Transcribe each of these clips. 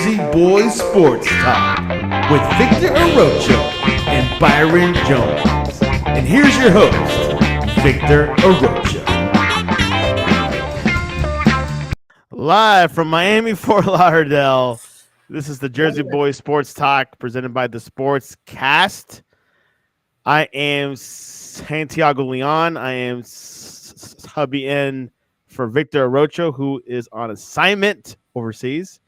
Jersey Boys Sports Talk with Victor Arocho and Byron Jones. And here's your host, Victor Arocho. Live from Miami, Fort Lauderdale, this is the Jersey Boys Sports Talk presented by the Sports Cast. I am Santiago Leon. I am subbing in for Victor Arocho, who is on assignment overseas.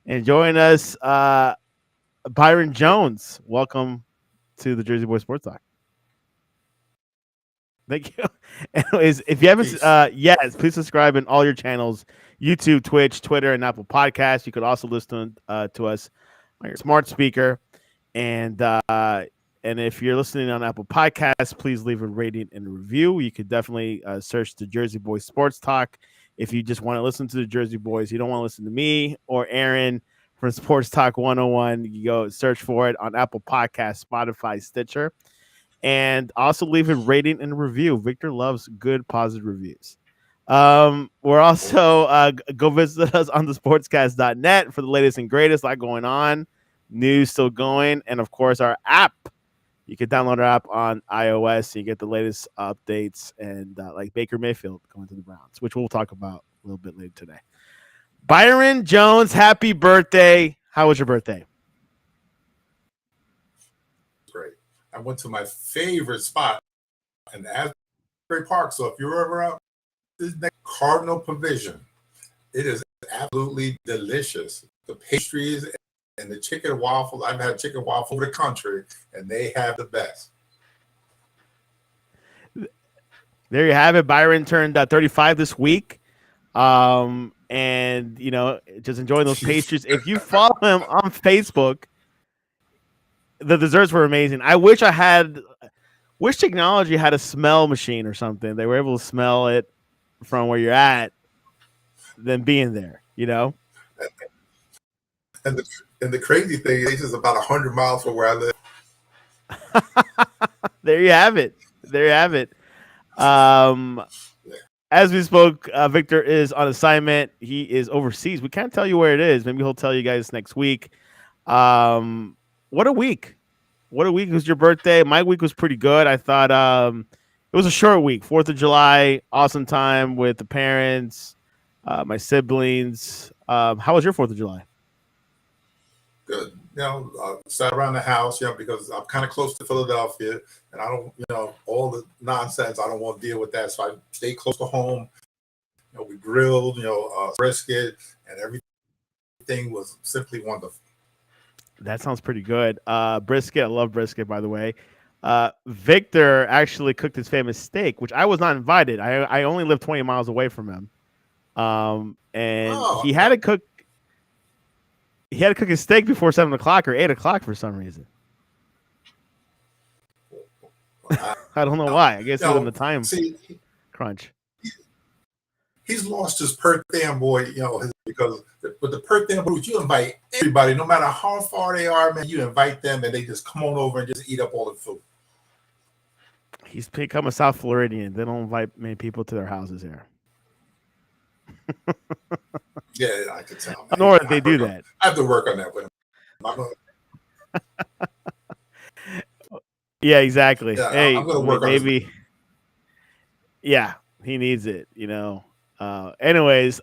And join us, Byron Jones. Welcome to the Jersey Boys Sports Talk. Thank you. Anyways, if you haven't, yes, please subscribe in all your channels: YouTube, Twitch, Twitter, and Apple Podcasts. You could also listen to us on your smart speaker. And if you're listening on Apple Podcasts, please leave a rating and a review. You could definitely search the Jersey Boys Sports Talk. If you just want to listen to the Jersey Boys, you don't want to listen to me or Aaron from Sports Talk 101, you go search for it on Apple Podcasts, Spotify, Stitcher. And also leave a rating and a review. Victor loves good, positive reviews. We're also go visit us on the sportscast.net for the latest and greatest, like going on, news still going, and of course our app. You can download our app on iOS and you get the latest updates and like Baker Mayfield going to the Browns, which we'll talk about a little bit later today. Byron Jones, happy birthday. How was your birthday? Great. I went to my favorite spot in Asbury Park. So if you're ever out, this is next Cardinal Provision. It is absolutely delicious. The pastries and the chicken waffles. I've had chicken waffle over the country, and they have the best. There you have it. Byron turned 35 this week. And, you know, just enjoying those pastries. If you follow him on Facebook, the desserts were amazing. I wish technology had a smell machine or something. They were able to smell it from where you're at than being there, you know? And the crazy thing is it's about 100 miles from where I live. There you have it. There you have it. As we spoke, Victor is on assignment. He is overseas. We can't tell you where it is. Maybe he'll tell you guys next week. What a week. What a week. It was your birthday. My week was pretty good. I thought it was a short week. 4th of July, awesome time with the parents, my siblings. How was your 4th of July? Good. You know, sat around the house, you know, because I'm kind of close to Philadelphia, and I don't, you know, all the nonsense. I don't want to deal with that, so I stay close to home. You know, we grilled, you know, brisket, and everything was simply wonderful. That sounds pretty good. Brisket, I love brisket, by the way. Victor actually cooked his famous steak, which I was not invited. I only live 20 miles away from him, and he had to cook. He had to cook his steak before 7 o'clock or 8 o'clock for some reason. I don't know why. I guess it was in the time crunch. He's lost his per diem boy, you know, because with the per diem boys, you invite everybody, no matter how far they are, man. You invite them, and they just come on over and just eat up all the food. He's become a South Floridian. They don't invite many people to their houses here. Yeah, I could tell. I know they do that. I have to work on that with him. Yeah, exactly. Yeah, hey, I'm gonna work maybe. Yeah, he needs it. You know. Anyways,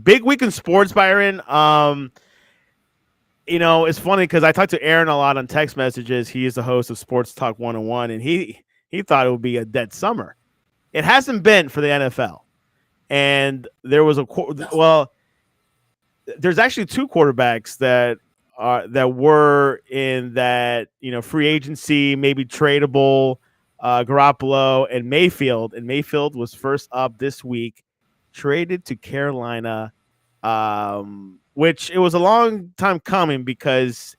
big week in sports, Byron. You know, it's funny because I talked to Aaron a lot on text messages. He is the host of Sports Talk 101, and he thought it would be a dead summer. It hasn't been for the NFL. And there was there's actually two quarterbacks that were in that, you know, free agency, maybe tradable, Garoppolo and Mayfield. And Mayfield was first up this week, traded to Carolina, which it was a long time coming because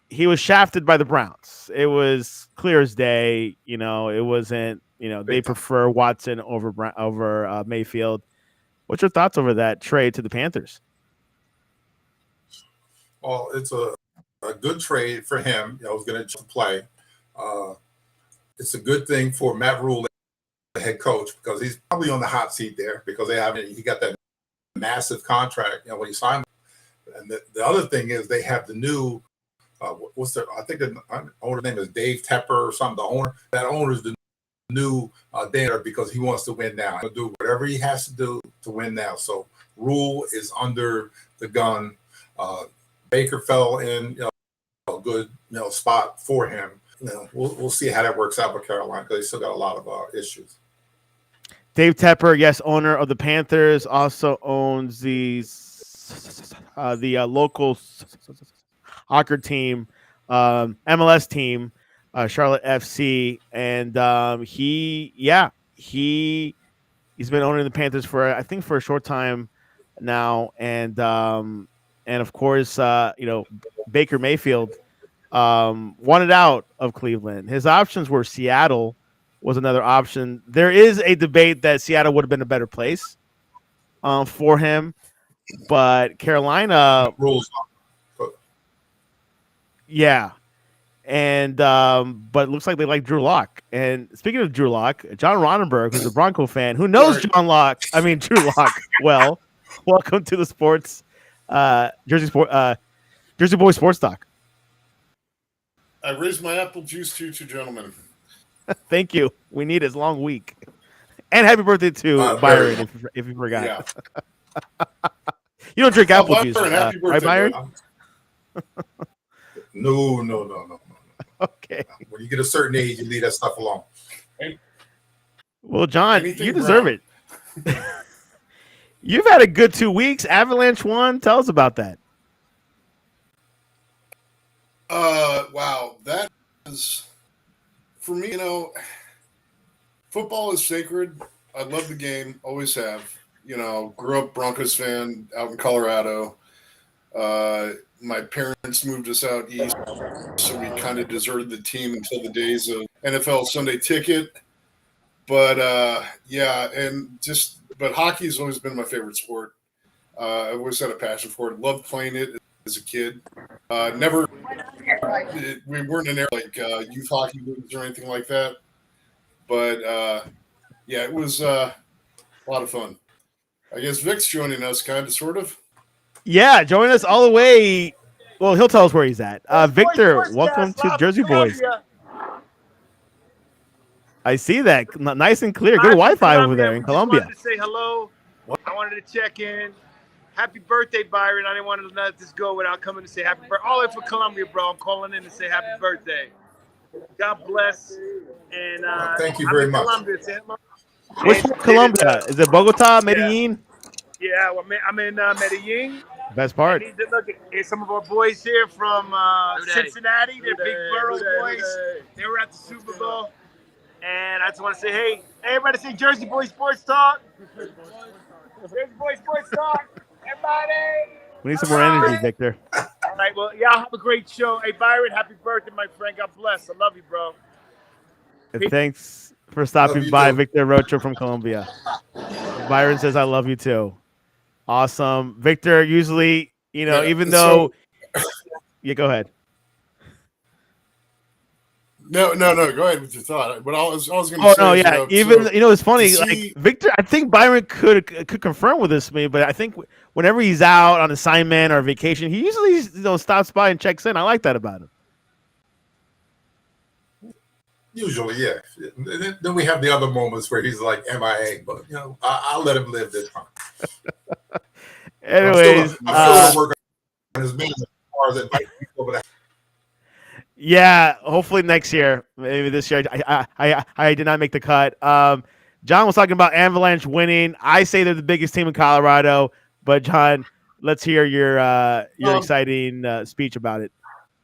he was shafted by the Browns. It was clear as day. You know, it wasn't. You know, they prefer Watson over Mayfield. What's your thoughts over that trade to the Panthers? Well, it's a good trade for him. You know, he's going to play. It's a good thing for Matt Rule, the head coach, because he's probably on the hot seat there because he got that massive contract. You know, when he signed And the other thing is they have the new, what's their, I think the owner's name is Dave Tepper or something. The owner, that owner is the new dinner because he wants to win now. He'll do whatever he has to do to win now. So Rule is under the gun. Baker fell in a good spot for him. We'll see how that works out with Carolina because they still got a lot of issues. Dave Tepper, yes, owner of the Panthers, also owns the local soccer team, MLS team, Charlotte FC, and he's been owning the Panthers for I think for a short time now, and of course Baker Mayfield wanted out of Cleveland. His options were Seattle was another option. There is a debate that Seattle would have been a better place for him, but Carolina rules. Yeah. And but it looks like they like Drew Lock. And speaking of Drew Lock, John Ronenberg, who's a Bronco fan, who knows Drew Lock well. Welcome to the sports Jersey Boy Sports Talk. I raised my apple juice to you two gentlemen. Thank you. We need his long week. And happy birthday to Byron, if you forgot. Yeah. You don't drink apple juice, happy birthday, right, Byron? No. Okay. When you get a certain age, you leave that stuff alone. Well, John, you deserve it. You've had a good 2 weeks. Avalanche won. Tell us about that. Wow. That is, for me, football is sacred. I love the game. Always have. Grew up Broncos fan out in Colorado. My parents moved us out east, so we kind of deserted the team until the days of NFL Sunday Ticket. But but hockey's always been my favorite sport. I've always had a passion for it. Loved playing it as a kid. We weren't in there like youth hockey leagues or anything like that. But it was a lot of fun. I guess Vic's joining us, kind of, sort of. Yeah, join us all the way. Well, he'll tell us where he's at. Victor, welcome to Jersey Boys. I see that. Nice and clear. Good Wi-Fi over there in Colombia. I wanted to say hello. I wanted to check in. Happy birthday, Byron. I didn't want to let this go without coming to say happy birthday. All the way from Colombia, bro. I'm calling in to say happy birthday. God bless. And thank you very much. Which Colombia? Is it Bogota, Medellin? Yeah, well, I'm in Medellin. Best part. Here's some of our boys here from Cincinnati. They're big Burrow boys. They were at the Super Bowl. And I just want to say, hey, everybody say Jersey Boy Sports Talk. Jersey Boy Sports Talk. Everybody. We need some more energy, Victor. All right, well, y'all have a great show. Hey, Byron, happy birthday, my friend. God bless. I love you, bro. And thanks for stopping by, Victor Rocha from Colombia. Byron says, I love you too. Awesome. Victor, usually, even though... Yeah, go ahead. No. Go ahead with your thought. But I was going to say. Oh no, yeah. It's funny. Like Victor, I think Byron could confirm with this to me, but I think whenever he's out on assignment or vacation, he usually stops by and checks in. I like that about him. Usually, yeah. Then we have the other moments where he's like MIA, but I'll let him live this time. Anyways, I'm still working on his business as far as it might be over that. Yeah, hopefully next year. Maybe this year. I did not make the cut. John was talking about Avalanche winning. I say they're the biggest team in Colorado, but John, let's hear your exciting speech about it.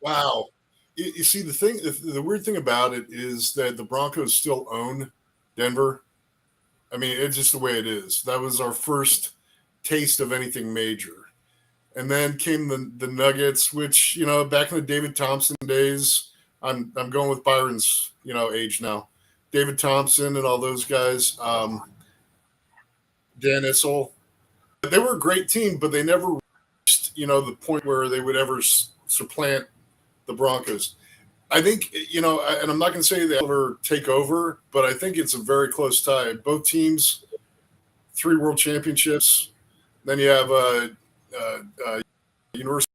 Wow. You see, the weird thing about it is that the Broncos still own Denver. I mean, it's just the way it is. That was our first taste of anything major. And then came the Nuggets, which, back in the David Thompson days, I'm going with Byron's, age now. David Thompson and all those guys, Dan Issel. They were a great team, but they never reached, the point where they would ever supplant the Broncos. I think, and I'm not going to say they'll ever take over, but I think it's a very close tie. Both teams, 3 world championships. Then you have University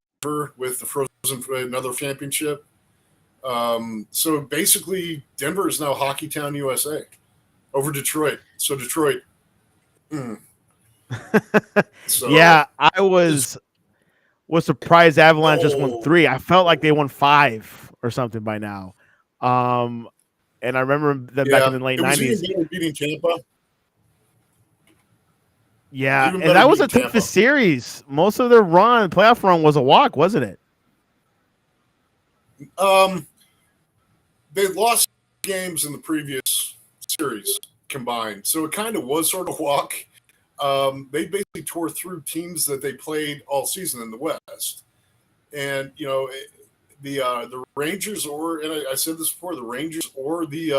with the Frozen another championship. So basically, Denver is now Hockey Town, USA, over Detroit. So Detroit. So yeah, I was surprised Avalanche just won 3. I felt like they won 5 or something by now. And I remember them back in the late 90s. It was even better beating Tampa. Yeah, and that was the toughest series. Most of their playoff run was a walk, wasn't it? They lost games in the previous series combined, so it kind of was sort of a walk. They basically tore through teams that they played all season in the West, and the Rangers and I said this before, the Rangers or the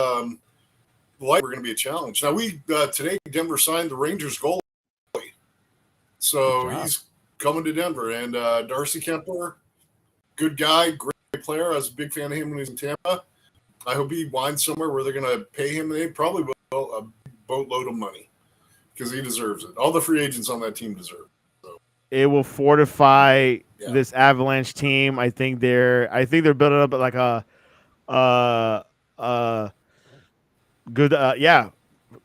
Light were going to be a challenge. Now today Denver signed the Rangers goalie, so he's coming to Denver, and Darcy Kemper, good guy, great player. I was a big fan of him when he was in Tampa. I hope he winds somewhere where they're going to pay him. They probably will a boatload of money because he deserves it. All the free agents on that team deserve it. So. It will fortify this Avalanche team. I think they're building up like a good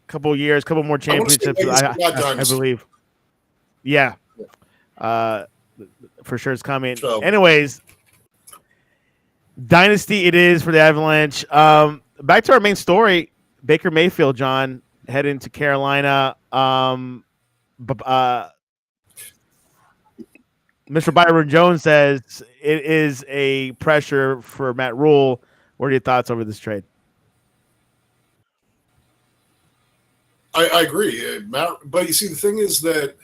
couple years, couple more championships. I believe. Yeah. For sure it's coming. So. Anyways, dynasty it is for the Avalanche. Back to our main story, Baker Mayfield, John, heading to Carolina. Mr. Byron Jones says it is a pressure for Matt Rule. What are your thoughts over this trade? I agree, Matt. But you see, the thing is that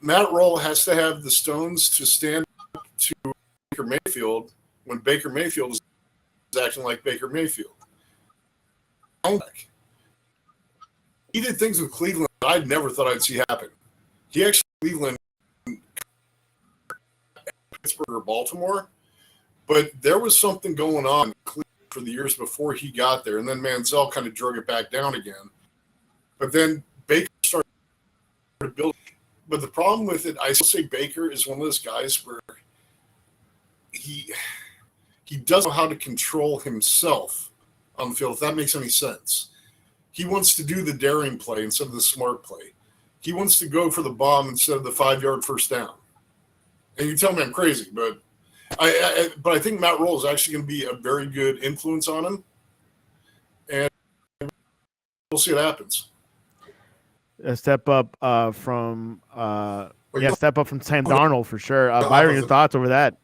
Matt Rule has to have the stones to stand up to Baker Mayfield when Baker Mayfield is acting like Baker Mayfield. He did things with Cleveland I never thought I'd see happen. He actually Cleveland, Pittsburgh, or Baltimore, but there was something going on for the years before he got there, and then Manziel kind of drug it back down again. But then Baker started building. But the problem with it, I still say Baker is one of those guys where he doesn't know how to control himself on the field, if that makes any sense. He wants to do the daring play instead of the smart play. He wants to go for the bomb instead of the 5-yard first down. And you tell me I'm crazy, but I think Matt Rule is actually going to be a very good influence on him. And we'll see what happens. Step up from Sam Darnold for sure. Byron, your thoughts over that?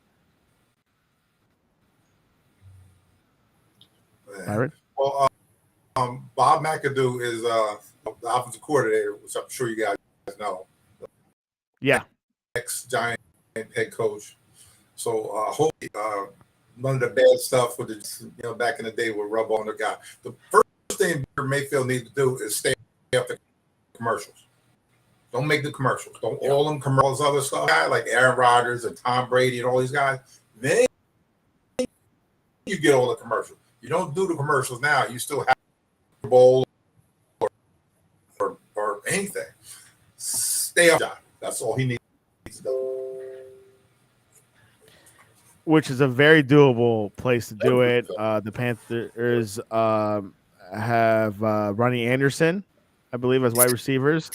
Byron? Well, Bob McAdoo is the offensive coordinator, which I'm sure you guys know. Yeah. Ex-Giant head coach. So hopefully none of the bad stuff with the back in the day will rub on the guy. The first thing Mayfield needs to do is stay up the commercials. Don't make the commercials. Don't all them commercials, other stuff like Aaron Rodgers and Tom Brady and all these guys. Then you get all the commercials. You don't do the commercials now. You still have a bowl or anything. Stay up. That's all he needs to do. Which is a very doable place to do it. The Panthers have Ronnie Anderson, I believe, as wide receivers.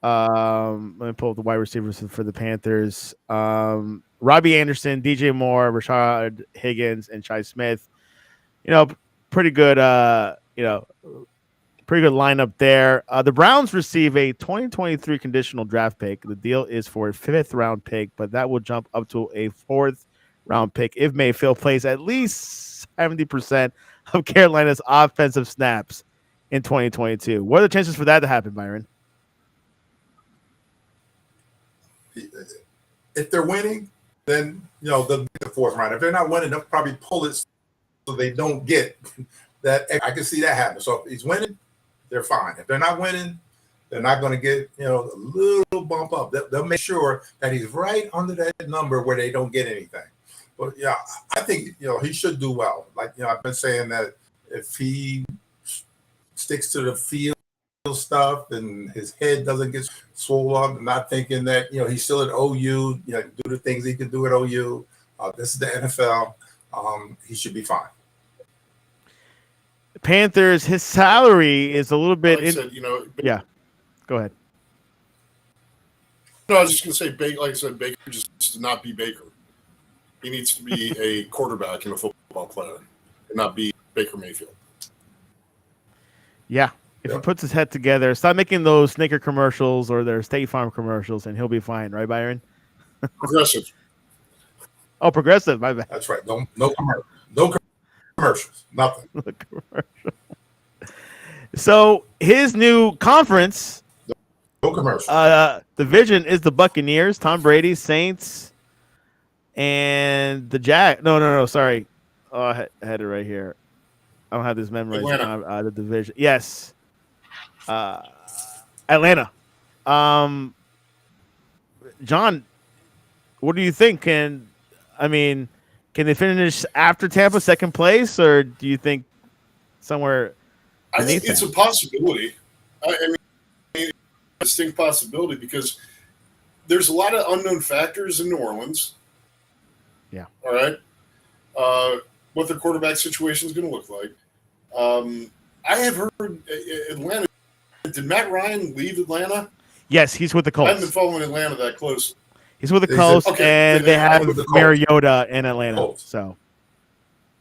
Let me pull up the wide receivers for the Panthers. Robbie Anderson, DJ Moore, Rashad Higgins, and Shi Smith. Pretty good. Pretty good lineup there. The Browns receive a 2023 conditional draft pick. The deal is for a 5th-round pick, but that will jump up to a 4th-round pick if Mayfield plays at least 70% of Carolina's offensive snaps in 2022. What are the chances for that to happen, Byron? If they're winning, then they'll get the 4th round. If they're not winning, they'll probably pull it so they don't get that. I can see that happen. So if he's winning, they're fine. If they're not winning, they're not going to get a little bump up. They'll make sure that he's right under that number where they don't get anything. But yeah, I think he should do well. Like I've been saying that if he sticks to the field stuff and his head doesn't get swollen up, not thinking that, he's still at OU, do the things he can do at OU. This is the NFL. He should be fine. Panthers, his salary is a little bit. Yeah, go ahead. No, I was just going to say, like I said, Baker just needs to not be Baker. He needs to be a quarterback and a football player, and not be Baker Mayfield. Yeah, if he puts his head together, stop making those Snicker commercials or their State Farm commercials, and he'll be fine, right, Byron? Progressive. Oh, progressive. My bad. That's right. No commercials. Nothing. No commercial. So his new conference. No commercial. Division is the Buccaneers, Tom Brady, Saints, and the Jack. No. Sorry. Oh, I had it right here. I don't have this memorized. The division. Yes. Atlanta. John, what do you think? Can they finish after Tampa second place, or do you think somewhere? I think it's a possibility. I mean, a distinct possibility because there's a lot of unknown factors in New Orleans. Yeah. All right. What the quarterback situation is going to look like. I have heard Atlanta. Did Matt Ryan leave Atlanta? Yes, he's with the Colts. I haven't been following Atlanta that close. He's with the Colts, and they have Mariota in Atlanta. So,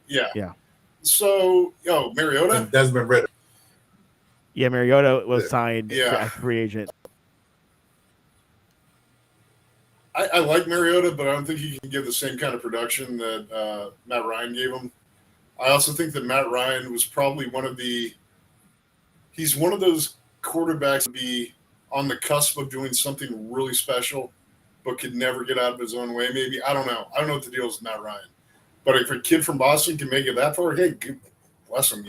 yeah. So, Mariota? And Desmond Ridder. Yeah, Mariota was signed as free agent. I like Mariota, but I don't think he can give the same kind of production that Matt Ryan gave him. I also think that Matt Ryan was probably he's one of those quarterbacks to be on the cusp of doing something really special, but could never get out of his own way. Maybe, I don't know. I don't know what the deal is with Matt Ryan. But if a kid from Boston can make it that far, hey, bless him,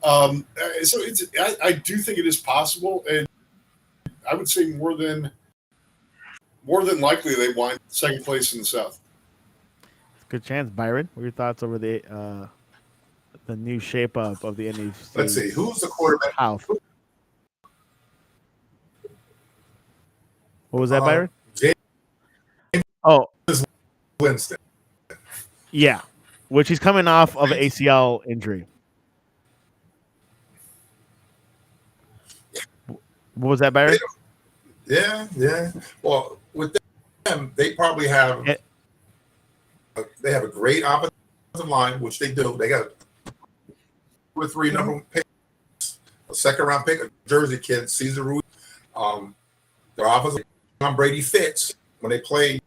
So I do think it is possible, and I would say more than likely they wind second place in the South. Good chance, Byron. What are your thoughts over the new shape up of the NFC? Let's see, who's the quarterback? South. What was that, Byron? Winston. Yeah, which he's coming off of an ACL injury. What was that, Byron? Yeah. Well, with them, they probably have they have a great offensive line, which they do. They got 2 or 3 number one picks, a second round pick, a Jersey kid, Cesar Ruiz. Their offensive Tom Brady fits when they play,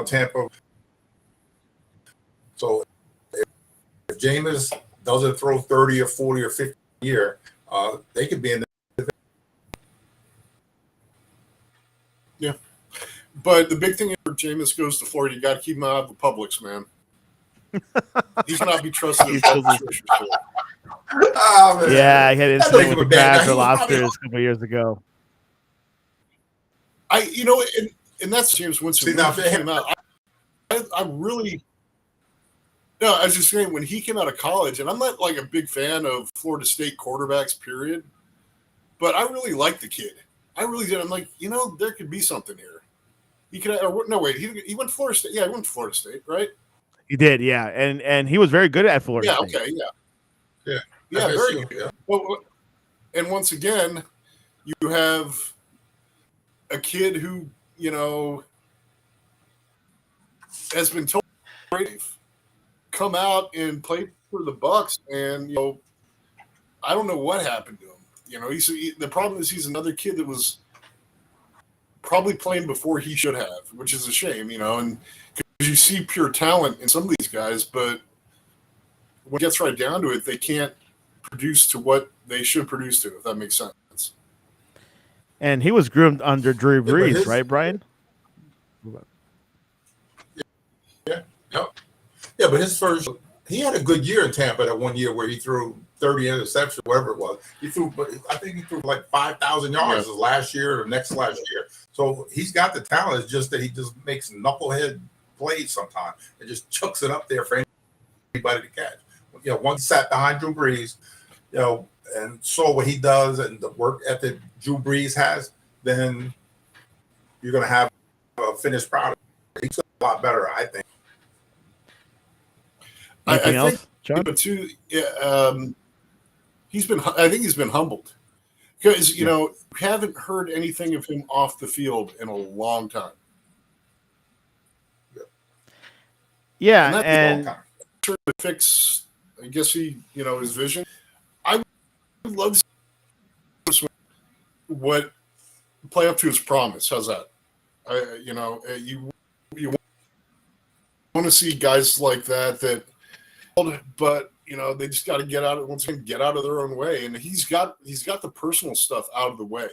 Tampa. So if Jameis doesn't throw 30 or 40 or 50 a year, they could be in the. Yeah. But the big thing is, if Jameis goes to Florida, you got to keep him out of the Publix, man. He cannot be trusted. Yeah, he had an incident with the crabs or lobsters a couple years ago. And that's James Winston. When he came out, I really. No, I was just saying when he came out of college, and I'm not like a big fan of Florida State quarterbacks, period. But I really liked the kid. I really did. I'm like, there could be something here. He could. No, wait. He went to Florida State. Yeah, he went to Florida State, right? He did, yeah, and he was very good at Florida State. Okay, yeah, very good. Yeah. Well, and once again, you have a kid who has been told come out and play for the Bucs, and I don't know what happened to him. The problem is he's another kid that was probably playing before he should have, which is a shame, and because you see pure talent in some of these guys, but when it gets right down to it, they can't produce to what they should produce to, if that makes sense. And he was groomed under Drew Brees, right, Brian? Yeah, but he had a good year in Tampa that one year where he threw 30 interceptions, whatever it was. I think he threw like 5,000 yards his last year or next last year. So he's got the talent. It's just that he just makes knucklehead plays sometimes and just chucks it up there for anybody to catch. Once he sat behind Drew Brees, and saw what he does and the work ethic Drew Brees has, then you're going to have a finished product. He's a lot better, I think. Anything else, John? Too, I think he's been humbled because, we haven't heard anything of him off the field in a long time. Yeah, and trying to fix, I guess his vision. I would love to see what play up to his promise. How's that? You want to see guys like that, but they just got to get out of their own way, and he's got the personal stuff out of the way.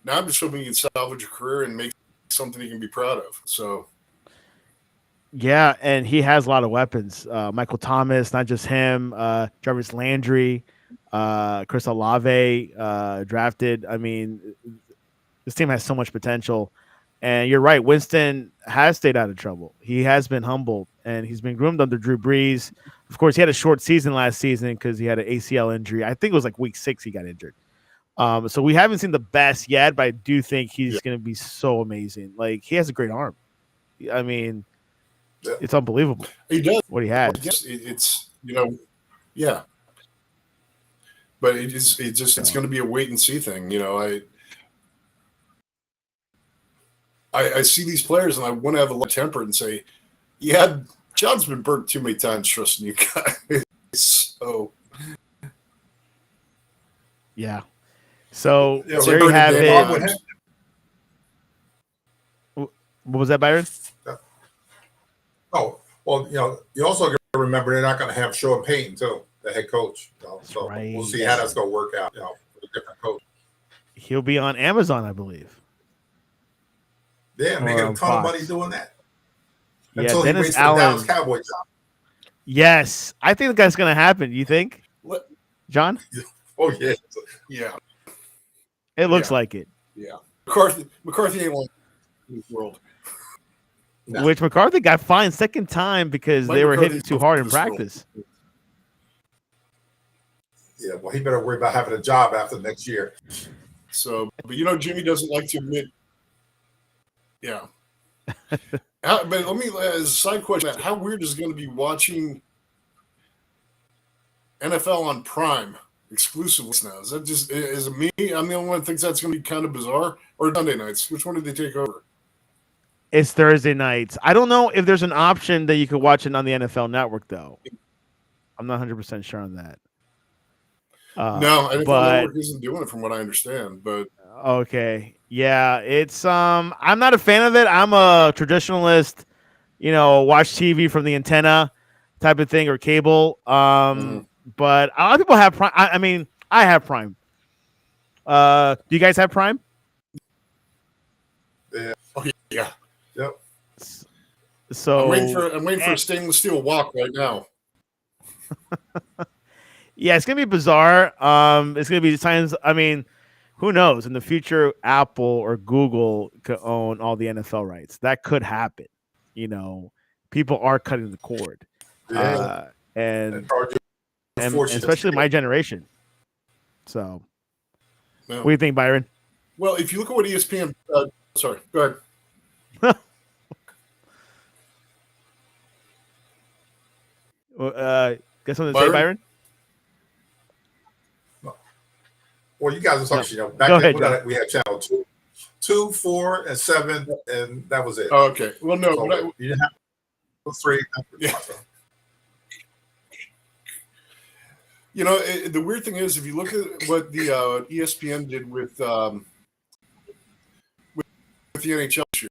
Now I'm just hoping he can salvage a career and make something he can be proud of. So. Yeah, and he has a lot of weapons. Michael Thomas, not just him. Jarvis Landry, Chris Olave, drafted. I mean, this team has so much potential. And you're right, Winston has stayed out of trouble. He has been humbled, and he's been groomed under Drew Brees. Of course, he had a short season last season because he had an ACL injury. I think it was like week 6 he got injured. So we haven't seen the best yet, but I do think he's going to be so amazing. Like, he has a great arm. I mean, it's unbelievable. He does what he has. It's yeah. But it's going to be a wait and see thing. I see these players and I want to have a little temper and say, yeah, John's been burnt too many times trusting you guys. So yeah. So there you have it. What was that, Byron? Oh, well, you also got to remember they're not going to have Sean Payton, too, the head coach. So right. We'll see how that's going to work out, with a different coach. He'll be on Amazon, I believe. Yeah, making a ton of money doing that. Yeah, until Dennis he waits Allen. the Dallas Cowboys job. Yes. I think that's going to happen. You think? What? John? Oh, yeah. Yeah. It looks like it. Yeah. McCarthy ain't one in this world. No. Which McCarthy got fined second time because they were hitting too hard in practice. Yeah, well, he better worry about having a job after next year. So, but Jimmy doesn't like to admit. Yeah. But let me, as a side question, how weird is it going to be watching NFL on Prime exclusively now? Is it me? I'm the only one that thinks that's going to be kind of bizarre. Or Sunday nights? Which one did they take over? It's Thursday nights. I don't know if there's an option that you could watch it on the NFL Network, though. I'm not 100% sure on that. No, I think the network isn't doing it from what I understand. But okay, yeah, it's I'm not a fan of it. I'm a traditionalist, watch TV from the antenna type of thing or cable. But a lot of people have Prime. I mean, I have Prime. Do you guys have Prime? Yeah. Okay. Yeah. Yep. So I'm waiting for a stainless steel walk right now. Yeah, it's gonna be bizarre. It's gonna be times. I mean, who knows? In the future, Apple or Google could own all the NFL rights. That could happen. People are cutting the cord. Yeah. And especially my generation. So, Yeah. What do you think, Byron? Well, if you look at what ESPN, sorry, go ahead. Guess what to say, Byron? Well, you guys are talking. Back then we had channel 2, 4, and 7, and that was it. Oh, okay. Well, no, so you didn't have 3. Yeah. The weird thing is, if you look at what the ESPN did with the NHL this year,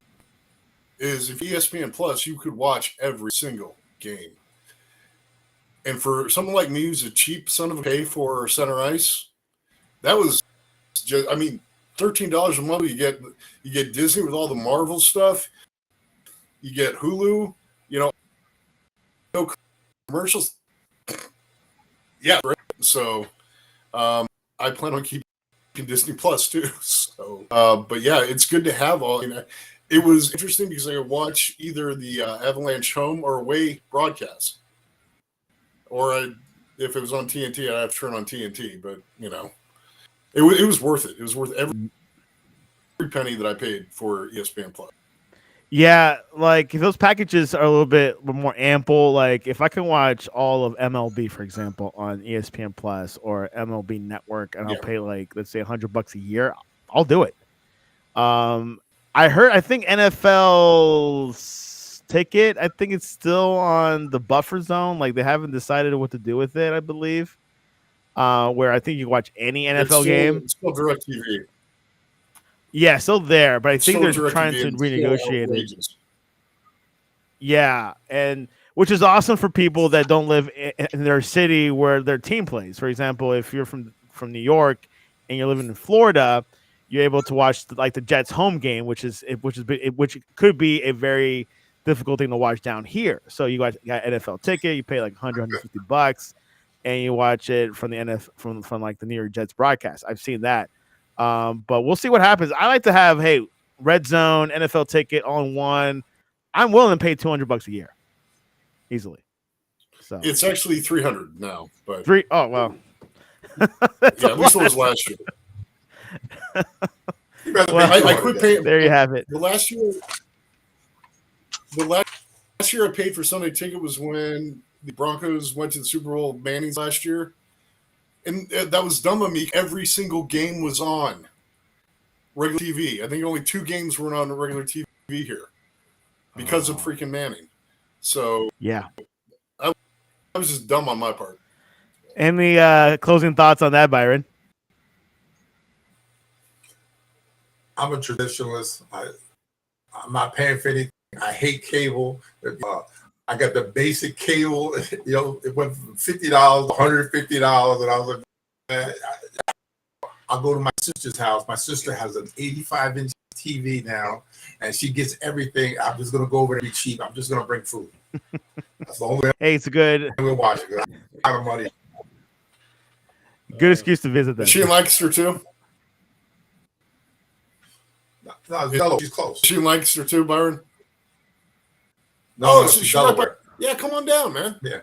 is if ESPN Plus, you could watch every single game. And for someone like me, who's a cheap son of a pay for center ice, that was just, $13 a month. You get Disney with all the Marvel stuff. You get Hulu. No commercials. Yeah, right. So I plan on keeping Disney Plus too. So, but yeah, it's good to have all. It was interesting because I could watch either the Avalanche home or away broadcast, or if it was on TNT, I'd have to turn on TNT. But it was worth it. It was worth every penny that I paid for ESPN Plus. Yeah, like if those packages are a little bit more ample, like if I can watch all of MLB, for example, on ESPN Plus or MLB Network, and I'll pay like let's say $100 a year, I'll do it. I think NFL's ticket, I think it's still on the buffer zone. Like they haven't decided what to do with it, I believe. Where I think you can watch any NFL game. It's still DirecTV. Yeah, still there, but I think they're trying to DirecTV renegotiate it. Yeah, and which is awesome for people that don't live in their city where their team plays. For example, if you're from New York and you're living in Florida, you're able to watch the Jets home game, which could be a very difficult thing to watch down here. So you got NFL ticket, you pay like $150, and you watch it from the NFL from like the New York Jets broadcast. I've seen that. But we'll see what happens. I like to have, Red Zone, NFL ticket all in one. I'm willing to pay $200 a year, easily. So it's actually $300 now, but Oh well. Yeah, at least it was last year. Well, I quit paying. There you have it. The last year I paid for Sunday ticket was when the Broncos went to the Super Bowl Manning's last year. And that was dumb of me. Every single game was on regular TV. I think only 2 games were on regular TV here because of freaking Manning. So yeah, I was just dumb on my part. Any closing thoughts on that, Byron? I'm a traditionalist. I'm not paying for anything. I hate cable. I got the basic cable. It went from $50 to $150, and I was like, man, I'll go to my sister's house. My sister has an 85-inch TV now, and she gets everything. I'm just gonna go over there and be cheap. I'm just gonna bring food. That's the only. Hey, it's a good. We'll watch it. I have money. Good excuse to visit them. Is she in Lancaster too? No, Delaware. She's close. Is she in Lancaster too, Byron? No, she's Delaware. Yeah, come on down, man. Yeah.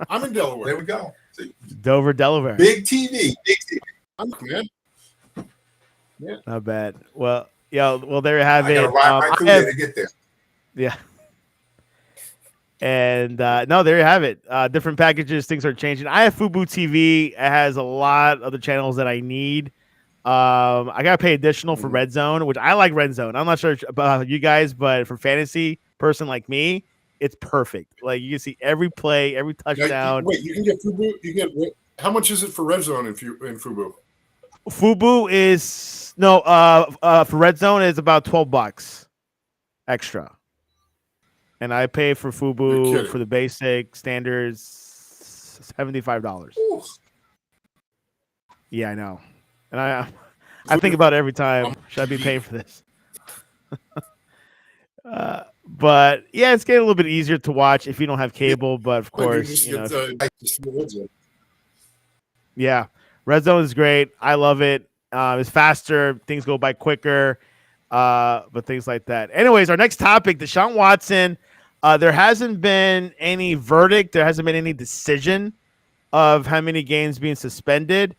I'm in Delaware. There we go. See? Dover, Delaware. Big TV. Big TV. I'm man. Yeah. Not bad. Well, there you have I it. gotta ride right through there to get there. Yeah. And no, there you have it. Different packages, things are changing. I have Fubo TV. It has a lot of the channels that I need. I gotta pay additional for Red Zone, which I like Red Zone. I'm not sure about you guys, but for fantasy person like me, it's perfect. Like you can see every play, every touchdown. Wait, you can get Fubo. How much is it for Red Zone in Fubo? Fubo is for Red Zone is about $12 extra, and I pay for Fubo for the basic standards $75. Yeah, I know, and I think about it every time. Should I be paying for this? But yeah, it's getting a little bit easier to watch if you don't have cable. But of course, yeah, Red Zone is great. I love it. It's faster. Things go by quicker. But things like that. Anyways, our next topic: Deshaun Watson. There hasn't been any verdict. There hasn't been any decision of how many games being suspended.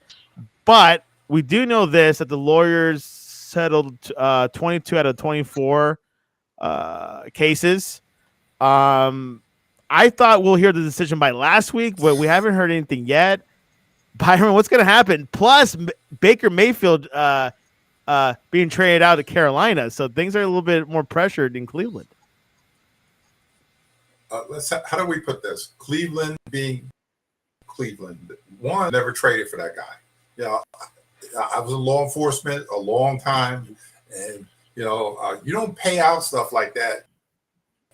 But we do know this: that the lawyers settled 22 out of 24. Cases. I thought we'll hear the decision by last week, but we haven't heard anything yet. Byron, what's going to happen? Plus, Baker Mayfield being traded out to Carolina, so things are a little bit more pressured in Cleveland. How do we put this? Cleveland being Cleveland. One, never traded for that guy. I was in law enforcement a long time, and you don't pay out stuff like that,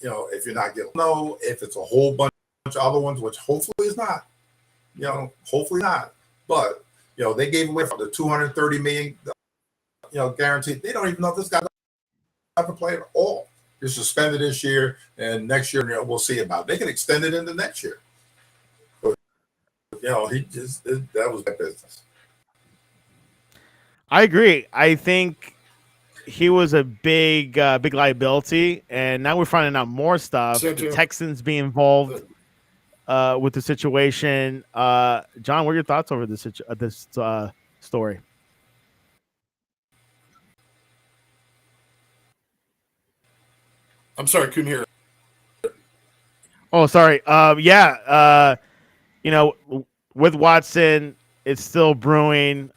if you're not guilty. No, if it's a whole bunch of other ones, which hopefully is not, hopefully not. But, they gave away from the $230 million, guaranteed. They don't even know if this guy ever play at all. He's suspended this year, and next year, we'll see about it. They can extend it into next year. But, that was bad business. I agree. I think he was a big liability, and now we're finding out more stuff. The Texans being involved. with the situation. John, what are your thoughts over this story? I'm sorry, I couldn't hear. Oh, sorry. You know, with Watson, it's still brewing.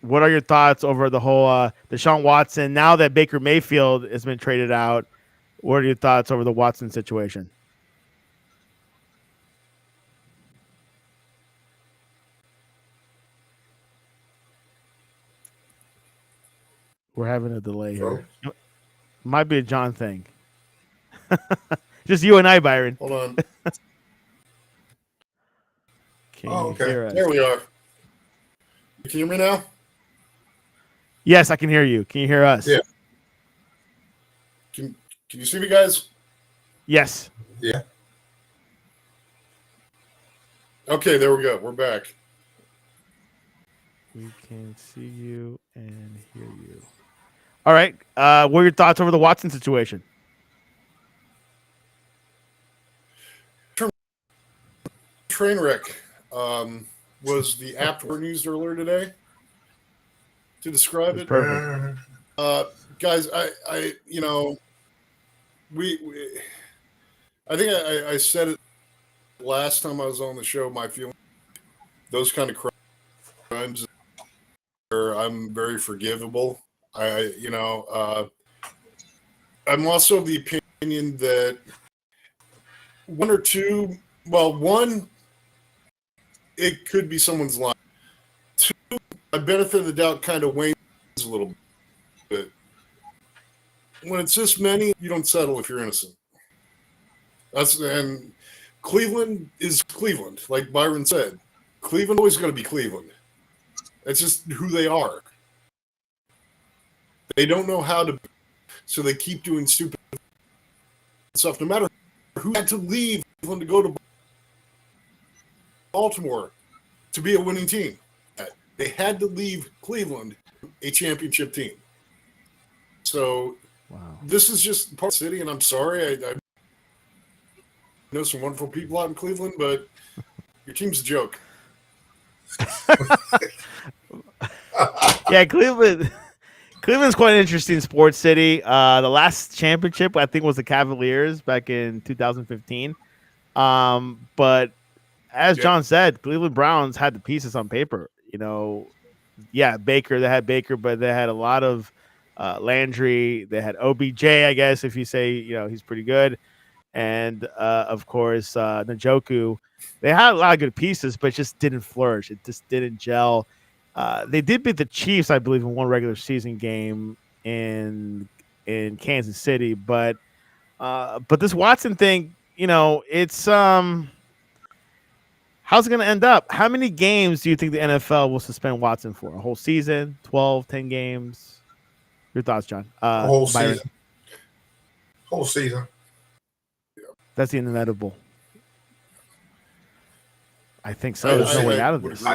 What are your thoughts over the whole Deshaun Watson? Now that Baker Mayfield has been traded out, what are your thoughts over the Watson situation? We're having a delay here. Might be a John thing. Just you and I, Byron. Hold on. Can you hear us? There we are. Can you hear me now? Yes, I can hear you. Can you hear us? Yeah. Can you see me, guys? Yes. Yeah. Okay, there we go. We're back. We can see you and hear you. All right. What are your thoughts over the Watson situation? Trainwreck was the apt word used earlier today to describe it. Perfect. Guys, I you know, we I think I said it last time I was on the show. My feeling, those kind of crimes, I'm very forgivable. I'm also of the opinion that one, it could be someone's line. Two, a benefit of the doubt kind of wanes a little bit. When it's this many, you don't settle if you're innocent. And Cleveland is Cleveland, like Byron said. Cleveland always going to be Cleveland. That's just who they are. They don't know how to, so they keep doing stupid stuff. No matter who had to leave Cleveland to go to Baltimore to be a winning team, they had to leave Cleveland a championship team. So This is just part of the city, and I'm sorry. I know some wonderful people out in Cleveland, but your team's a joke. Yeah, Cleveland's quite an interesting sports city. The last championship, I think, was the Cavaliers back in 2015. But as John said, Cleveland Browns had the pieces on paper. Baker, they had Baker, but they had a lot of Landry. They had OBJ, I guess, if you say, he's pretty good. And, of course, Njoku. They had a lot of good pieces, but it just didn't flourish. It just didn't gel. They did beat the Chiefs, I believe, in one regular season game in Kansas City. But this Watson thing, it's how's it going to end up? How many games do you think the NFL will suspend Watson for? A whole season? 12, 10 games? Your thoughts, John? Whole Byron? season. Whole season. That's the inevitable. I think so. There's no way out of this. You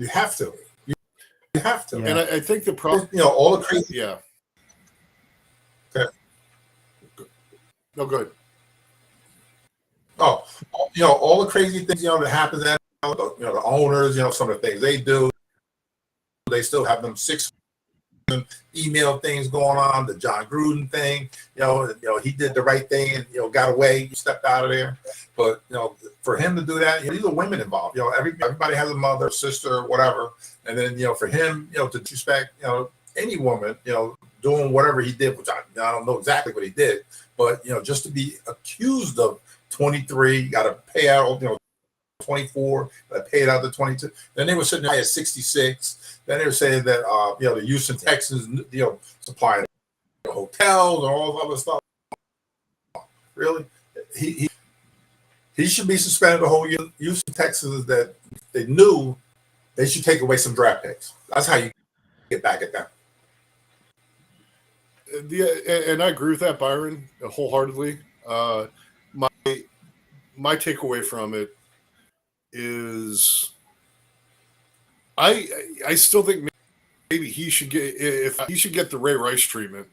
have to. You have to. Yeah. And I think the problem, all the crazy. Yeah. Okay. No, good. Oh, all the crazy things, that happens at, the owners, some of the things they do, they still have them 6 email things going on, the John Gruden thing, he did the right thing and, got away, stepped out of there. But, for him to do that, these are women involved, everybody has a mother, sister, whatever. And then, for him, to disrespect, any woman, doing whatever he did, which I don't know exactly what he did, but, just to be accused of 23, got to pay out, 24, paid out the 22. Then they were sitting high at 66. Then they were saying that the Houston Texans, supplying hotels and all this other stuff. Really, he should be suspended. The whole Houston Texans, that they knew they should take away some draft picks. That's how you get back at them. And I agree with that, Byron, wholeheartedly. My takeaway from it is I still think maybe he should get the Ray Rice treatment.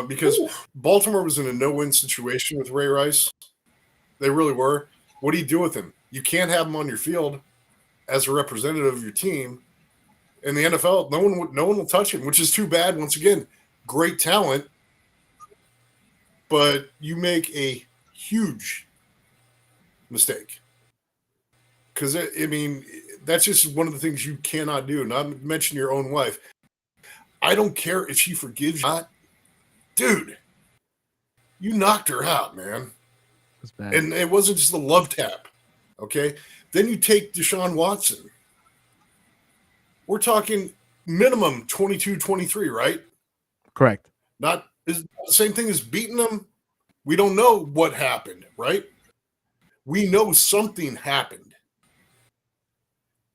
because Baltimore was in a no-win situation with Ray Rice. They really were. What do you do with him? You can't have him on your field as a representative of your team. In the NFL, no one will touch him, which is too bad. Once again, great talent, but you make a huge mistake. Because, I mean, that's just one of the things you cannot do. Not mention your own wife. I don't care if she forgives you or not. Dude, you knocked her out, man. That's bad. And it wasn't just a love tap, okay? Then you take Deshaun Watson. We're talking minimum 22, 23, right? Correct. Not is the same thing as beating them. We don't know what happened, right? We know something happened.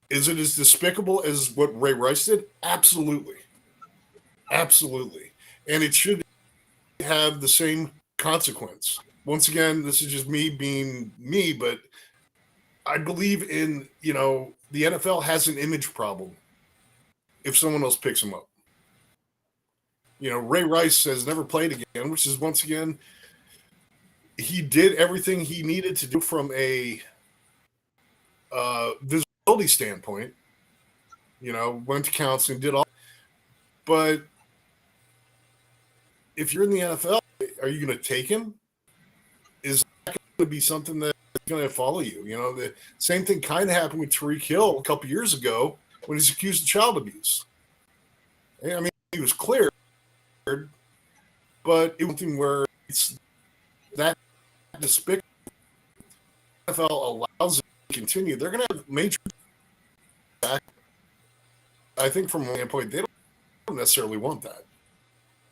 Is it as despicable as what Ray Rice did? Absolutely. Absolutely. And it should have the same consequence. Once again, this is just me being me, but I believe in, the NFL has an image problem if someone else picks him up. Ray Rice has never played again, which is, once again, he did everything he needed to do from a visibility standpoint. Went to counseling, did all. But if you're in the NFL, are you going to take him? Is that going to be something that's going to follow you? The same thing kind of happened with Tyreek Hill a couple years ago when he's accused of child abuse. I mean, he was cleared, but it was something where it's that despicable. NFL allows it to continue. They're going to have major. I think from a standpoint, they don't necessarily want that.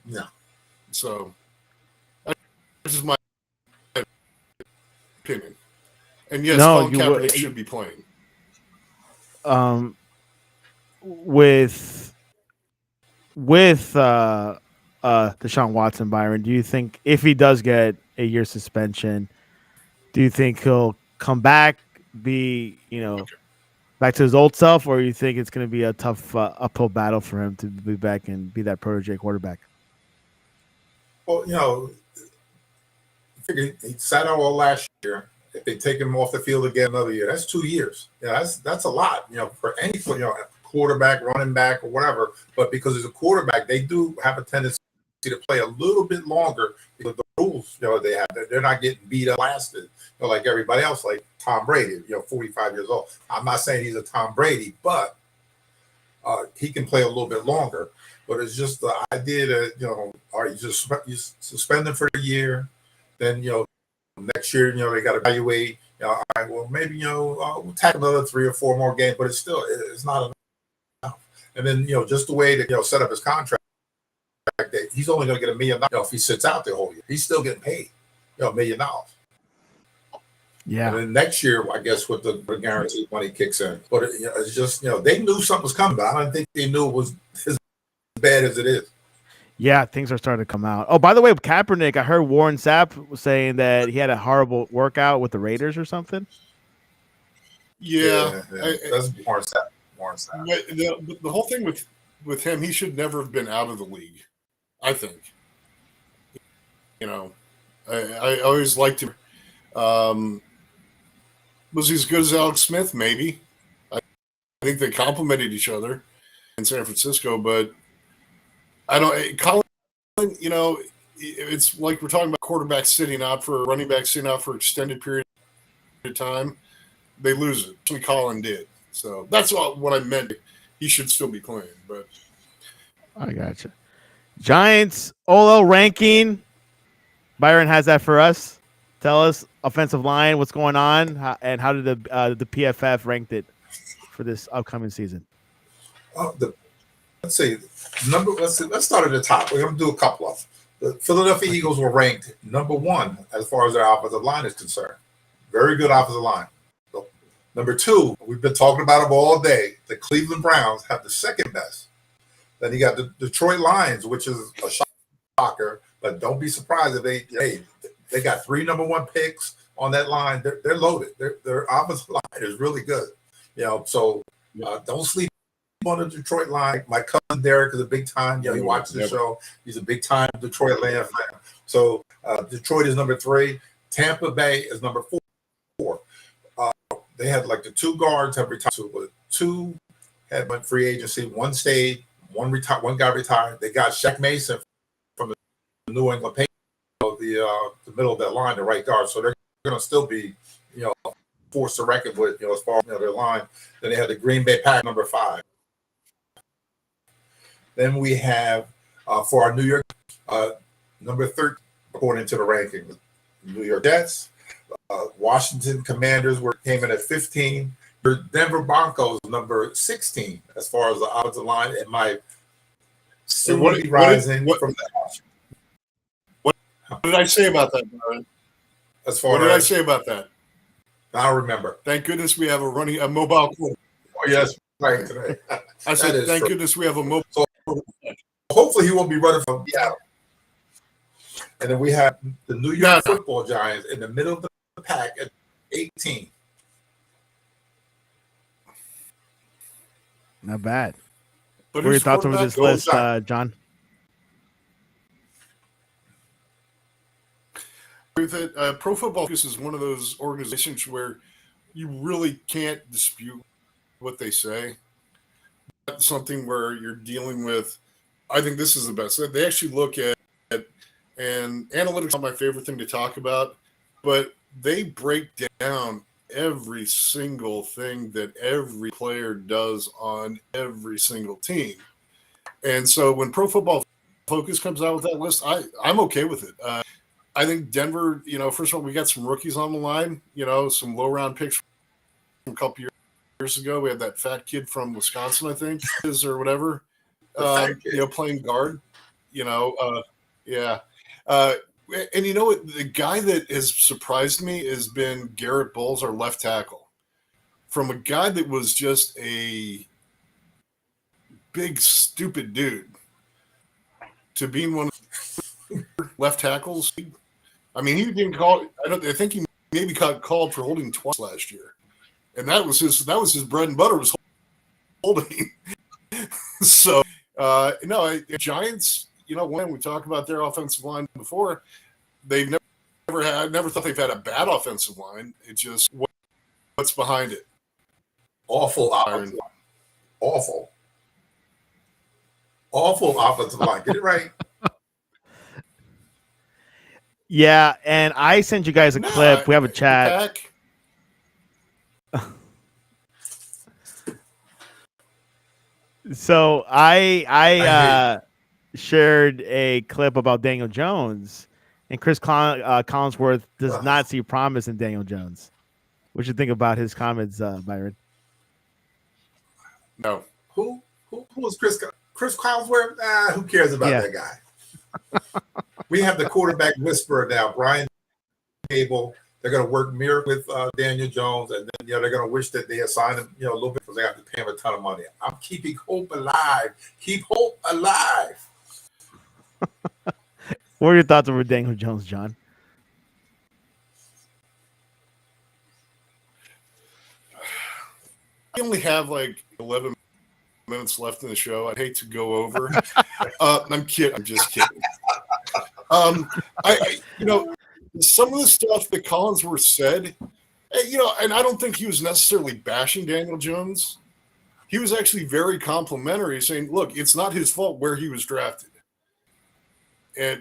No. So, this is my opinion. And yes, Colin Kaepernick should be playing. With Deshaun Watson, Byron, do you think if he does get a year suspension, do you think he'll come back, be back to his old self, or you think it's going to be a tough uphill battle for him to be back and be that protege quarterback? Well, he sat out all last year. If they take him off the field again another year, that's 2 years. Yeah, that's a lot. For any quarterback, running back, or whatever. But because he's a quarterback, they do have a tendency to play a little bit longer because the rules, they have. They're not getting beat up, blasted, like everybody else, like Tom Brady, 45 years old. I'm not saying he's a Tom Brady, but he can play a little bit longer. But it's just the idea that, all right, you suspend them for a year, then, next year, they got to evaluate, all right, well, maybe, we'll tack another 3 or 4 more games, but it's not enough. And then, just the way to, set up his contract, that he's only going to get $1 million if he sits out the whole year. He's still getting paid, $1 million. Yeah. And then next year, I guess, with the guaranteed money kicks in. But it's just, they knew something was coming, but I don't think they knew it was as bad as it is. Yeah, things are starting to come out. Oh, by the way, Kaepernick, I heard Warren Sapp was saying that he had a horrible workout with the Raiders or something. Yeah. That's Warren Sapp. The whole thing with him, he should never have been out of the league, I think. I always liked him. Was he as good as Alex Smith? Maybe. I think they complemented each other in San Francisco, but I don't. Colin, it's like we're talking about quarterbacks sitting out for running backs sitting out for extended period of time. They lose it. Actually, Colin did. So that's what I meant. He should still be playing, but I gotcha. Giants OL ranking. Byron has that for us. Tell us offensive line, what's going on, and how did the PFF ranked it for this upcoming season? Let's start at the top. We're going to do a couple of them. The Philadelphia Eagles were ranked number 1 as far as their offensive line is concerned. Very good offensive line. So, number 2, we've been talking about them all day. The Cleveland Browns have the second best. Then you got the Detroit Lions, which is a shocker, but don't be surprised if they got 3 number 1 picks on that line. They're loaded. Their offensive line is really good. So don't sleep on the Detroit line. My cousin Derek is a big time. He watches the show. He's a big time Detroit Land fan. So Detroit is number 3. Tampa Bay is number 4. They had like the 2 guards have retired, but 2 had went free agency. 1 stayed. 1 retired. 1 got retired. They got Shaq Mason from the New England Patriots, the middle of that line, the right guard. So they're going to still be, forced to reckon with, as far as their line. Then they had the Green Bay Packers, number 5. Then we have for our New York number 13, according to the rankings, New York Jets, Washington Commanders came in at 15. The Denver Broncos number 16 as far as the offensive line, and my rising from the. What did I say about that, Brian? What did I say about that? I don't remember. Thank goodness we have a mobile quarterback. Oh, yes, right today. I said, thank goodness we have a mobile. So, hopefully, he won't be running from And then we have the New York Football Giants in the middle of the pack at 18. Not bad. But what are your thoughts over this list, John? With it, Pro Football Focus is one of those organizations where you really can't dispute what they say. Not something where you're dealing with. I think this is the best. They actually look at, and analytics is not my favorite thing to talk about, but they break down every single thing that every player does on every single team. And so when Pro Football Focus comes out with that list, I'm okay with it. I think Denver, first of all, we got some rookies on the line, some low round picks from a couple years ago. We had that fat kid from Wisconsin, I think, or whatever, playing guard, yeah. And you know what? The guy that has surprised me has been Garrett Bowles, our left tackle. From a guy that was just a big, stupid dude to being one of the left tackles. I mean, he didn't call. I think he maybe got called for holding twice last year, and that was his bread and butter was holding. So Giants. When we talked about their offensive line before, they've never thought they've had a bad offensive line. It's just what's behind it. Awful offensive line. Awful offensive line. Get it right. Yeah, and I sent you guys a clip. We have a chat. So I shared a clip about Daniel Jones, and Chris Collinsworth does not see promise in Daniel Jones. What you think about his comments, Byron? No. Who is Chris? Chris Collinsworth? Who cares about that guy? We have the quarterback whisperer now, Brian Cable. They're going to work mirror with Daniel Jones, and then they're going to wish that they had signed him, a little bit because they have to pay him a ton of money. I'm keeping hope alive. Keep hope alive. What are your thoughts over Daniel Jones, John? I only have like 11 minutes left in the show. I'd hate to go over. I'm kidding. I'm just kidding. Some of the stuff that Collinsworth said, and I don't think he was necessarily bashing Daniel Jones. He was actually very complimentary, saying, look, it's not his fault where he was drafted.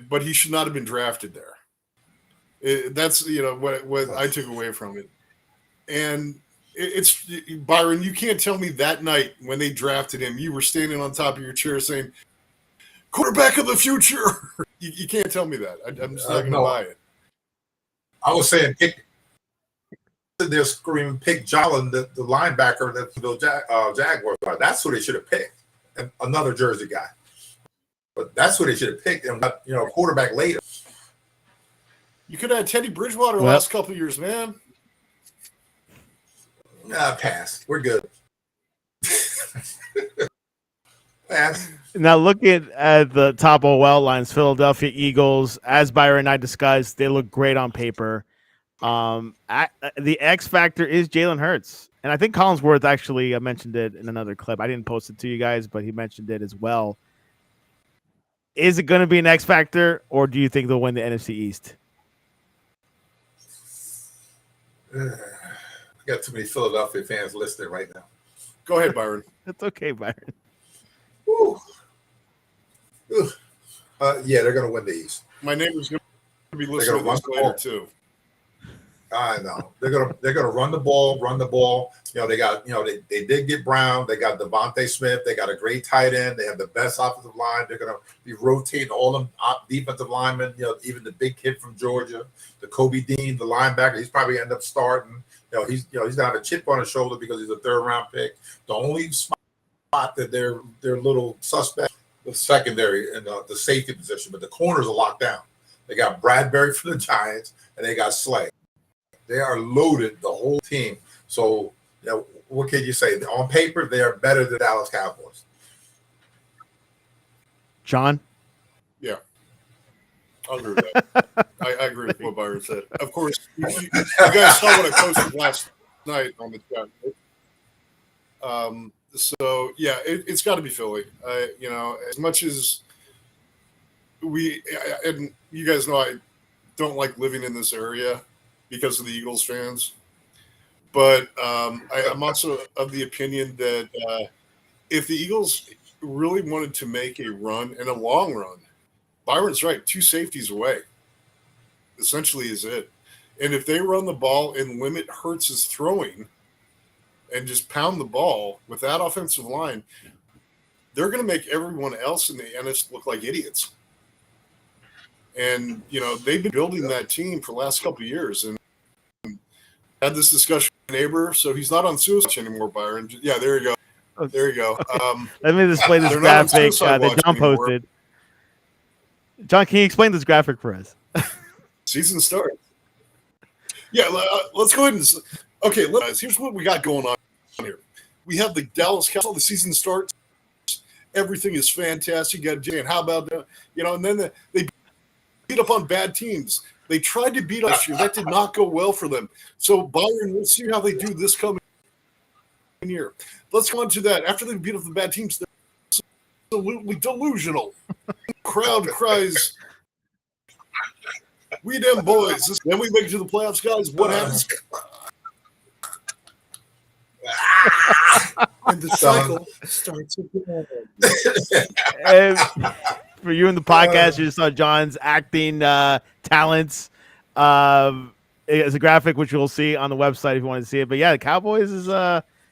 But he should not have been drafted there. That's what I took away from it. And it's Byron. You can't tell me that night when they drafted him, you were standing on top of your chair saying, "Quarterback of the future." You can't tell me that. I'm just not going to buy it. I was saying, they're screaming, pick Jolin, the linebacker that the Jaguars are. That's who they should have picked, and another Jersey guy. But that's who they should have picked, and got quarterback later. You could have had Teddy Bridgewater the last couple of years, man. Pass. We're good. Pass. Now looking at the top OL lines, Philadelphia Eagles, as Byron and I discussed, they look great on paper. The X factor is Jalen Hurts. And I think Collinsworth actually mentioned it in another clip. I didn't post it to you guys, but he mentioned it as well. Is it going to be an X factor, or do you think they'll win the NFC East? I got too many Philadelphia fans listening right now. Go ahead, Byron. That's okay, Byron. Woo. Yeah, they're going to win the East. My neighbor's going to be listening to this later too. I know they're gonna run the ball. They got they did get Brown. They got Devontae Smith. They got a great tight end. They have the best offensive line. They're gonna be rotating all them defensive linemen. Even the big kid from Georgia, the Kobe Dean, the linebacker. He's probably end up starting. He's gonna have a chip on his shoulder because he's a 3rd round pick. The only spot that they're little suspect, the secondary and the safety position, but the corners are locked down. They got Bradbury for the Giants and they got Slay. They are loaded, the whole team. So, what can you say? On paper, they are better than Dallas Cowboys. John? Yeah. I agree with that. I agree with what Byron said. Of course, you guys saw what I posted last night on the chat. So, yeah, it's got to be Philly. As much as and you guys know I don't like living in this area because of the Eagles fans. But I'm also of the opinion that if the Eagles really wanted to make a run, and a long run, Byron's right, 2 safeties away essentially is it. And if they run the ball and limit Hurts's throwing and just pound the ball with that offensive line, they're going to make everyone else in the NFC look like idiots. And, they've been building that team for the last couple of years. And had this discussion with my neighbor, so he's not on suicide anymore, Byron. Yeah, there you go. There you go. Let me display this graphic that John posted. John, can you explain this graphic for us? Season starts. Yeah, let's go ahead and – okay, guys, here's what we got going on here. We have the Dallas Cowboys. The season starts. Everything is fantastic. You got Jay, and how about that? And then they beat up on bad teams. They tried to beat us here. That did not go well for them. So, Byron, we'll see how they do this coming year. Let's go on to that. After they beat up the bad teams, they're absolutely delusional. Crowd cries, "We them boys." Then we make it to the playoffs, guys. What happens? And the cycle starts again. For you in the podcast, you just saw John's acting talents. It's a graphic which you'll see on the website if you want to see it. But yeah, the Cowboys is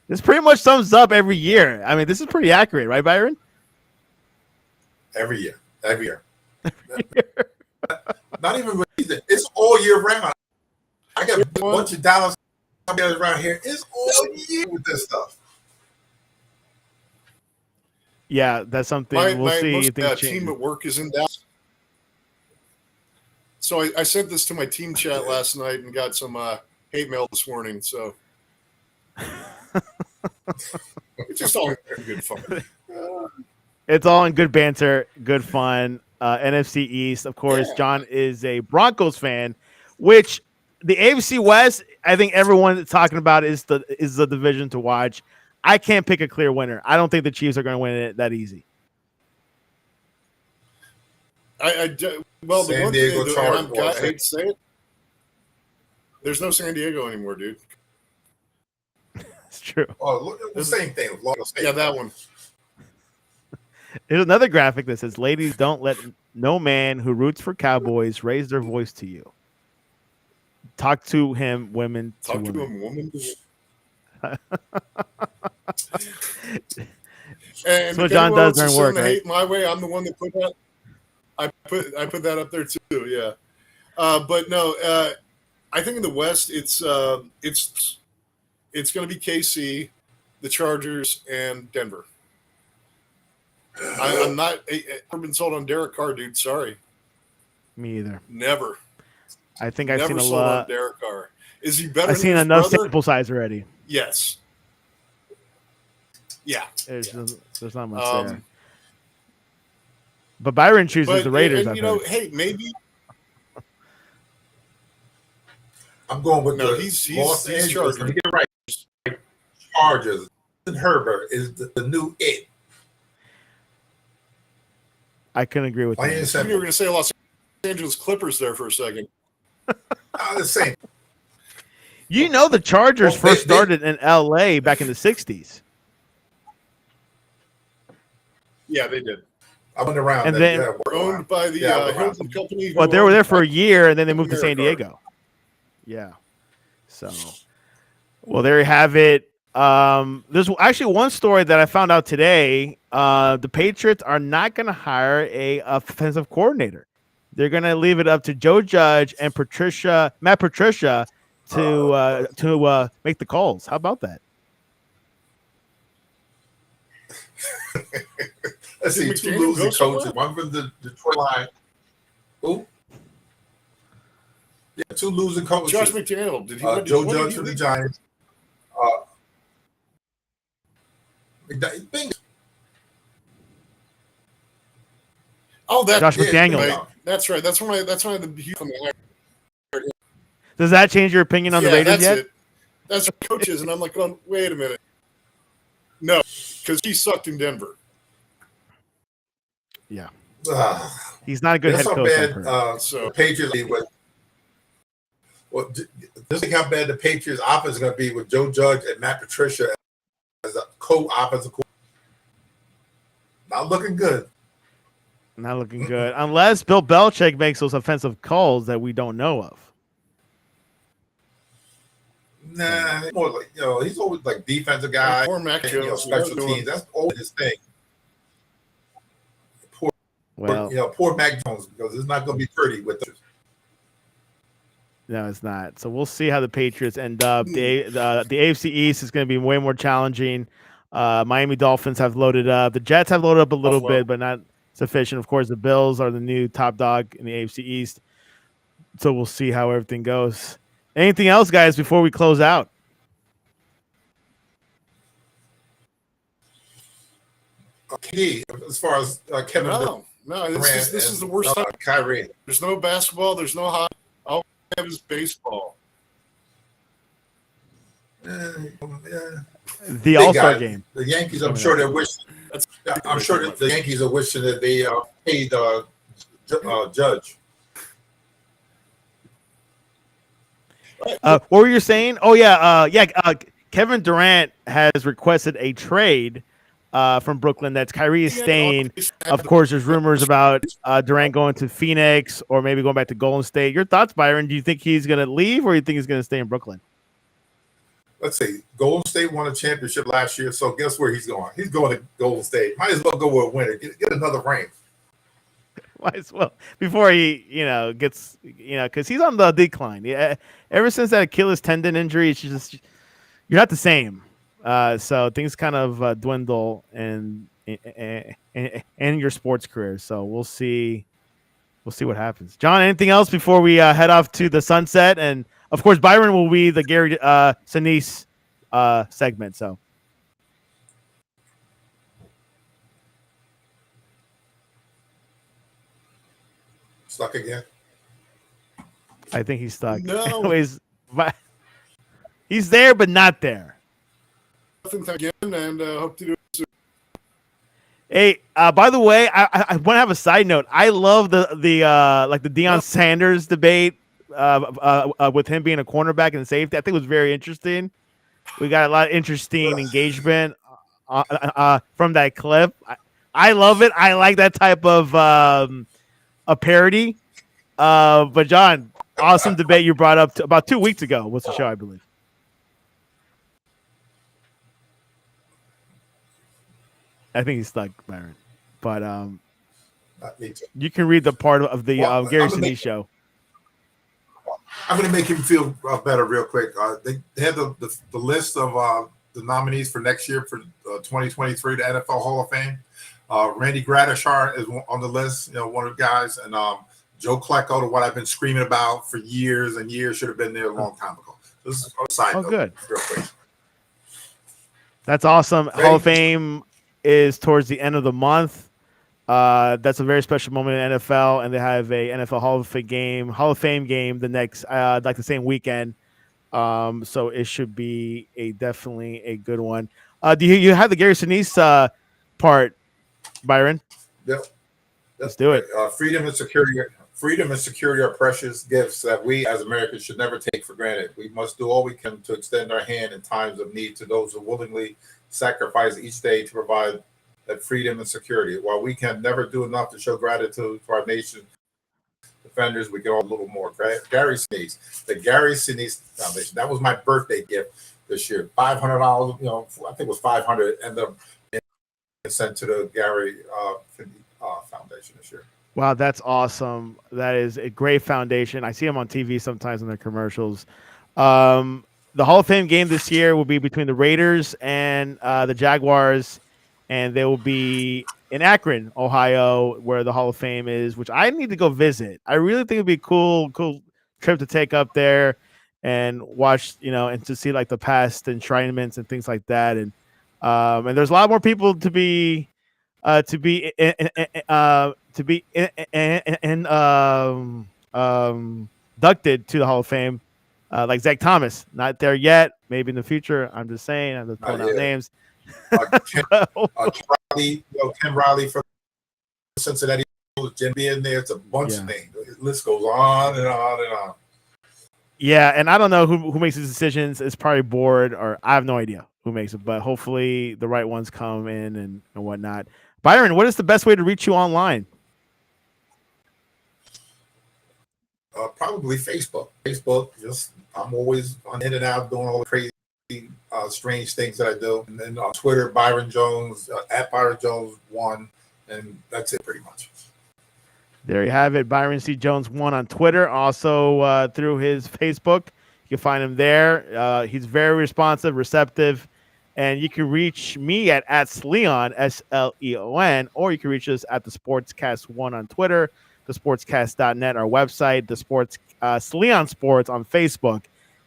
this pretty much sums up every year. I mean, this is pretty accurate, right, Byron? Every year. Not even with season. It's all year round. I got a bunch of Dallas around here. It's all year with this stuff. Yeah, that's something we'll see. My team at work is in Dallas. So I sent this to my team chat last night and got some hate mail this morning. So it's just all good fun. It's all in good banter, good fun. NFC East, of course. Yeah. John is a Broncos fan, which the AFC West, I think everyone is talking about is the division to watch. I can't pick a clear winner. I don't think the Chiefs are going to win it that easy. Well, the one thing I hate to say it, there's no San Diego anymore, dude. It's true. Oh, look, the same thing. Yeah, that one. There's another graphic that says, "Ladies, don't let no man who roots for Cowboys raise their voice to you. Talk to him, women to Talk women." to him, woman to That's what John does during work, right? Hate my way. I'm the one that put that. I put that up there too. Yeah, but no. I think in the West, it's going to be KC, the Chargers, and Denver. I'm not. I've never been sold on Derek Carr, dude. Sorry. Me either. Never. I think I've seen a sold lot. On Derek Carr. Is he better? I've seen enough sample size already. Yes. Yeah. There's not much there. But Byron chooses the Raiders. And, hey, maybe. I'm going with he's Chargers. Let me get it right. Chargers. Herbert is the new it. I couldn't agree with Plain that. and You simple. were going to say Los Angeles Clippers there for a second. The same. You know, the Chargers Well, first started in LA back in the 60s. Yeah, they did. I went around. And then- They're owned by the Hilton Company. Well, they were there for a year, and then they moved to San America. Diego. Yeah. So, well, there you have it. There's actually one story that I found out today. The Patriots are not going to hire a offensive coordinator. They're going to leave it up to Joe Judge and Matt Patricia to make the calls. How about that? Let's see, Did two McDaniel losing go somewhere? coaches. One from the Detroit Lions. Who? Yeah, two losing coaches. Josh McDaniel. Did he? Joe when did Judge he from the leave? Giants. Bengals. Oh, that Josh Yeah, McDaniels. yeah. That's right. That's one of the huge from the Does that change your opinion on the Raiders that's yet? it. That's coaches, and I'm like, going, wait a minute. No, because he sucked in Denver. Yeah. Ah, He's not a good head That's how coach. I've bad heard. the Patriots be with. Well, just think how bad the Patriots offense is going to be with Joe Judge and Matt Patricia as a co-offensive coordinator. Not looking good. Not looking good. Unless Bill Belichick makes those offensive calls that we don't know of. Nah, he's more like, he's always like defensive guy, Poor Mac Jones. special teams. That's always his thing. Well, Poor Mac Jones, because it's not going to be pretty with them. no, it's not. So we'll see how the Patriots end up. The AFC East is going to be way more challenging. Miami Dolphins have loaded up. The Jets have loaded up a little bit, but not sufficient. Of course, the Bills are the new top dog in the AFC East. So we'll see how everything goes. Anything else, guys, before we close out? Okay, as far as Kevin No, this is the worst time. Kyrie. There's no basketball. There's no hockey. All we have is baseball. The All-Star game. The Yankees, I'm sure they're wishing. I'm sure that the Yankees are wishing that they paid Judge. What were you saying? Oh, yeah. Kevin Durant has requested a trade from Brooklyn. That's Kyrie is staying. Of course, there's rumors about Durant going to Phoenix or maybe going back to Golden State. Your thoughts, Byron? Do you think he's going to leave or do you think he's going to stay in Brooklyn? Let's see. Golden State won a championship last year, so guess where he's going? He's going to Golden State. Might as well go with a winner. Get another ring. Might as well before he, gets, because he's on the decline. Yeah, ever since that Achilles tendon injury, it's just you're not the same. So things kind of dwindle in your sports career. So we'll see what happens. John, anything else before we head off to the sunset? And of course, Byron will be the Gary Sinise segment. So. Stuck again? I think he's stuck. No. Anyways, he's there, but not there. Nothing again, and hope to do it soon. Hey, by the way, I want to have a side note. I love the Deion Sanders debate with him being a cornerback and safety. I think it was very interesting. We got a lot of interesting engagement from that clip. I love it. I like that type of a parody. But John, awesome debate you brought up about 2 weeks ago. Was the show, I believe. I think he's stuck, Byron. But you can read the part of the Gary Sinise show. I'm going to make him feel better real quick. They had the list of the nominees for next year for 2023, the NFL Hall of Fame. Randy Gradishar is on the list, one of the guys, and Joe Klecko, to what I've been screaming about for years and years, should have been there a long time ago. This is a side note, good. real quick. That's awesome. Hall of Fame is towards the end of the month. That's a very special moment in NFL, and they have a NFL Hall of Fame game the next, like the same weekend. So it should be definitely a good one. Do you have the Gary Sinise part, Byron? Yep. Let's do it. Freedom and security are precious gifts that we as Americans should never take for granted. We must do all we can to extend our hand in times of need to those who willingly sacrifice each day to provide that freedom and security. While we can never do enough to show gratitude for our nation defenders, we can all a little more. Gary Sinise, the Gary Sinise Foundation. That was my birthday gift this year. $500. I think it was $500, and the sent to the Gary Foundation this year. Wow, that's awesome. That is a great foundation. I see them on TV sometimes in their commercials. The Hall of Fame game this year will be between the Raiders and the Jaguars, and they will be in Akron, Ohio, where the Hall of Fame is, which I need to go visit. I really think it'd be a cool trip to take up there and watch, and to see like the past enshrinements and things like that. And there's a lot more people to be inducted to the Hall of Fame, like Zach Thomas. Not there yet. Maybe in the future. I'm just saying. I'm just throwing out names. Tim Riley from Cincinnati, Jim being there. It's a bunch of names. The list goes on and on and on. Yeah, and I don't know who makes these decisions. It's probably board, or I have no idea who makes it, but hopefully the right ones come in and whatnot. Byron, what is the best way to reach you online? Probably Facebook. I'm always on in and out doing all the crazy, strange things that I do. And then on Twitter, Byron Jones, at Byron Jones 1, and that's it pretty much. There you have it. Byron C. Jones 1 on Twitter. Also through his Facebook. You can find him there. He's very responsive, receptive. And you can reach me at Sleon, Sleon, or you can reach us at the Sportscast1 on Twitter, thesportscast.net, our website, the Sports Sleon Sports on Facebook,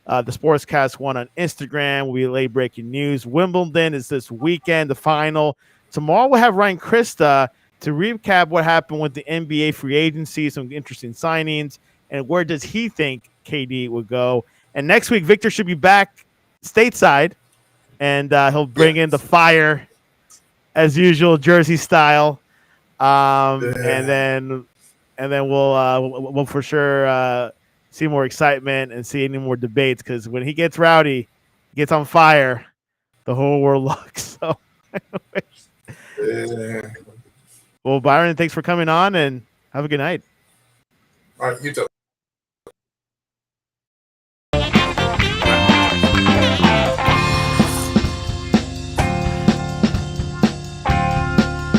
the Sportscast1 on Instagram. We'll be late breaking news. Wimbledon is this weekend, the final. Tomorrow we'll have Ryan Krista to recap what happened with the NBA free agency, some interesting signings, and where does he think KD would go. And next week, Victor should be back stateside. And he'll bring in the fire, as usual, Jersey style, and then we'll for sure see more excitement and see any more debates, because when he gets rowdy, he gets on fire, the whole world looks. So, well, Byron, thanks for coming on, and have a good night. All right, you too.